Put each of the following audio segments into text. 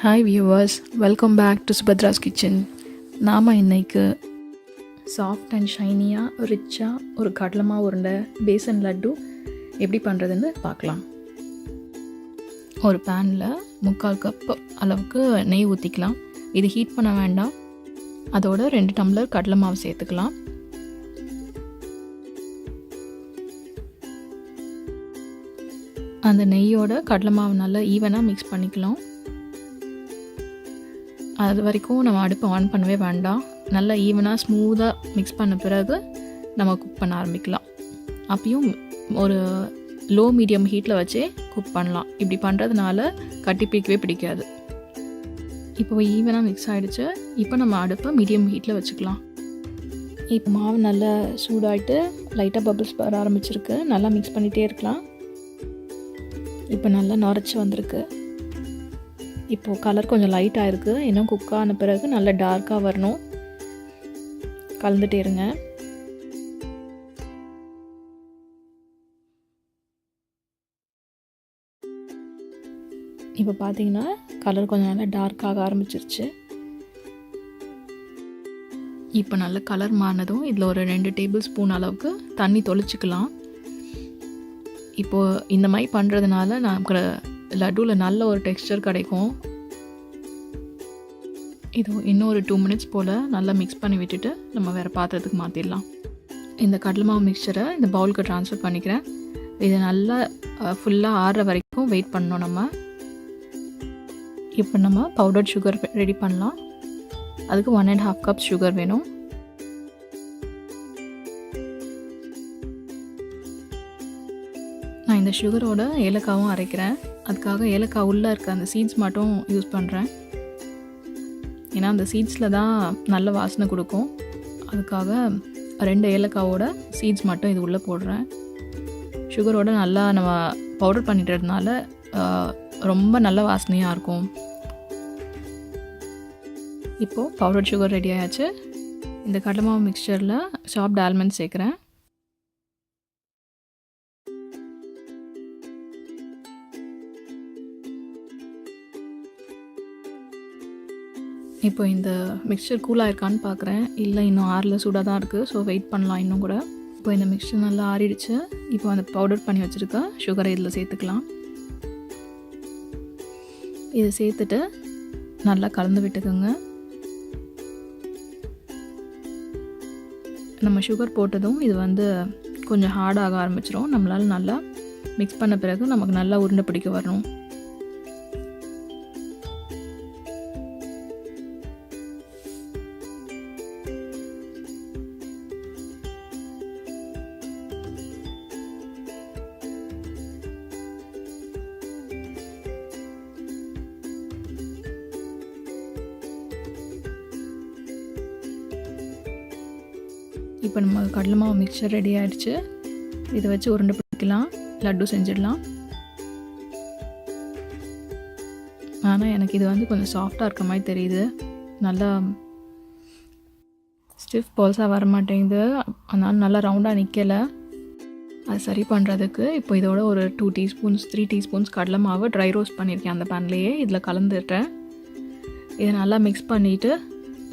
Hi viewers, welcome back to Subhadra's kitchen. நாம் இன்றைக்கு soft and ஷைனியாக ரிச்சாக ஒரு கடலை மாவு உருண்டை பேசன் லட்டு எப்படி பண்ணுறதுன்னு பார்க்கலாம். ஒரு பேனில் 3/4 கப் அளவுக்கு நெய் ஊற்றிக்கலாம். இது ஹீட் பண்ண வேண்டாம். அதோட 2 டம்ளர் கடலை மாவு சேர்த்துக்கலாம். அந்த நெய்யோட கடலை மாவு நல்லா ஈவனாக மிக்ஸ் பண்ணிக்கலாம். அது வரைக்கும் நம்ம அடுப்பை ஆன் பண்ணவே வேண்டாம். நல்லா ஈவனாக ஸ்மூத்தாக மிக்ஸ் பண்ண பிறகு நம்ம குக் பண்ண ஆரம்பிக்கலாம். அப்பயும் ஒரு லோ மீடியம் ஹீட்டில் வச்சே குக் பண்ணலாம். இப்படி பண்ணுறதுனால கட்டி பிடிக்காது. இப்போ ஈவனாக மிக்ஸ் ஆகிடுச்சு. இப்போ நம்ம அடுப்பை மீடியம் ஹீட்டில் வச்சுக்கலாம். இப்போ மாவு நல்லா சூடாகிட்டு லைட்டாக பபிள்ஸ் வர ஆரம்பிச்சிருக்கு. நல்லா மிக்ஸ் பண்ணிகிட்டே இருக்கலாம். இப்போ நல்லா நுரைச்சி வந்திருக்கு. இப்போது கலர் கொஞ்சம் லைட்டாக இருக்குது. இன்னும் குக் ஆன பிறகு நல்லா டார்க்காக வரணும். கலந்துட்டே இருங்க. இப்போ பார்த்தீங்கன்னா கலர் கொஞ்சம் நல்லா டார்க்காக ஆரம்பிச்சிருச்சு. இப்போ நல்ல கலர் மாறினதும் இதில் ஒரு 2 டேபிள் ஸ்பூன் அளவுக்கு தண்ணி தொளிச்சிக்கலாம். இப்போது இந்த மாதிரி பண்ணுறதுனால நமக்கு லட்டுவில் நல்ல ஒரு டெக்ஸ்டர் கிடைக்கும். இது இன்னும் ஒரு 2 மினிட்ஸ் போல் நல்லா மிக்ஸ் பண்ணி விட்டுட்டு நம்ம வேறு பாத்திரத்துக்கு மாற்றிடலாம். இந்த கடலை மாவு மிக்சரை இந்த பவுலுக்கு ட்ரான்ஸ்ஃபர் பண்ணிக்கிறேன். இது நல்லா ஃபுல்லாக ஆறுற வரைக்கும் வெயிட் பண்ணணும் நம்ம. இப்போ நம்ம பவுடர் சுகர் ரெடி பண்ணலாம். அதுக்கு 1.5 கப் சுகர் வேணும். நான் இந்த சுகரோட ஏலக்காவும் அரைக்கிறேன். அதுக்காக ஏலக்காய் உள்ளே இருக்க அந்த சீட்ஸ் மட்டும் யூஸ் பண்ணுறேன். ஏன்னா அந்த சீட்ஸில் தான் நல்ல வாசனை கொடுக்கும். அதுக்காக 2 ஏலக்காவோட சீட்ஸ் மட்டும் இது உள்ளே போடுறேன். சுகரோட நல்லா நம்ம பவுடர் பண்ணிட்டதுனால ரொம்ப நல்ல வாசனையாக இருக்கும். இப்போது பவுடர் சுகர் ரெடி ஆயாச்சு. இந்த கடலை மாவு மிக்சரில் சாப்ட் ஆல்மண்ட் சேர்க்குறேன். இப்போ இந்த மிக்சர் கூலாக இருக்கான்னு பார்க்குறேன். இல்லை, இன்னும் ஆறில் சூடாக தான் இருக்குது. ஸோ வெயிட் பண்ணலாம் இன்னும் கூட. இப்போ இந்த மிக்சர் நல்லா ஆறிடுச்சு. இப்போ அந்த பவுடர் பண்ணி வச்சுருக்க சுகரை இதில் சேர்த்துக்கலாம். இதை சேர்த்துட்டு நல்லா கலந்து விட்டுக்குங்க. நம்ம சுகர் போட்டதும் இது கொஞ்சம் ஹார்டாக ஆரம்பிச்சிடும். நம்மளால் நல்லா மிக்ஸ் பண்ண பிறகு நமக்கு நல்லா உருண்டை பிடிக்க வரணும். இப்போ நம்ம கடலை மாவு மிக்சர் ரெடி ஆகிடுச்சு. இதை வச்சு உருண்டை பிடிக்கலாம், லட்டு செஞ்சிடலாம். ஆனால் எனக்கு இது கொஞ்சம் சாஃப்டாக இருக்க மாதிரி தெரியுது. நல்லா ஸ்டிஃப் பால்ஸாக வர மாட்டேங்குது. அதனால் நல்லா ரவுண்டாக நிற்கலை. அது சரி பண்ணுறதுக்கு இப்போ இதோட ஒரு 2 டீஸ்பூன்ஸ் 3 டீஸ்பூன்ஸ் கடலை மாவு ட்ரை ரோஸ்ட் பண்ணியிருக்கேன். அந்த பேன்லேயே இதில் கலந்துட்டேன். இதை நல்லா மிக்ஸ் பண்ணிவிட்டு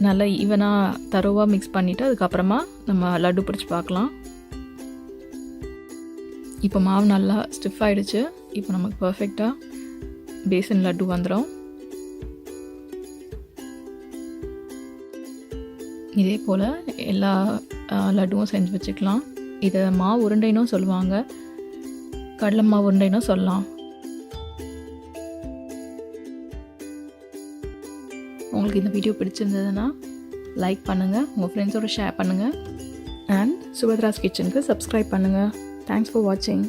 நல்லா ஈவனாக தரோவாக மிக்ஸ் பண்ணிவிட்டு அதுக்கப்புறமா நம்ம லட்டு பிடிச்சி பார்க்கலாம். இப்போ மாவு நல்லா ஸ்டிஃப் ஆகிடுச்சு. இப்போ நமக்கு பர்ஃபெக்டாக பேசன் லட்டு வந்துடும். இதே போல் எல்லா லட்டுவும் செஞ்சு வச்சுக்கலாம். இதை மாவு உருண்டைனும் சொல்லுவாங்க, கடலை மாவு உருண்டைனும் சொல்லலாம். உங்களுக்கு இந்த வீடியோ பிடிச்சிருந்ததுன்னா லைக் பண்ணுங்கள், உங்கள் ஃப்ரெண்ட்ஸோட ஷேர் பண்ணுங்கள், அண்ட் சுபத்ராஸ் கிச்சனுக்கு சப்ஸ்கிரைப் பண்ணுங்கள். தேங்க்ஸ் ஃபார் வாட்சிங்.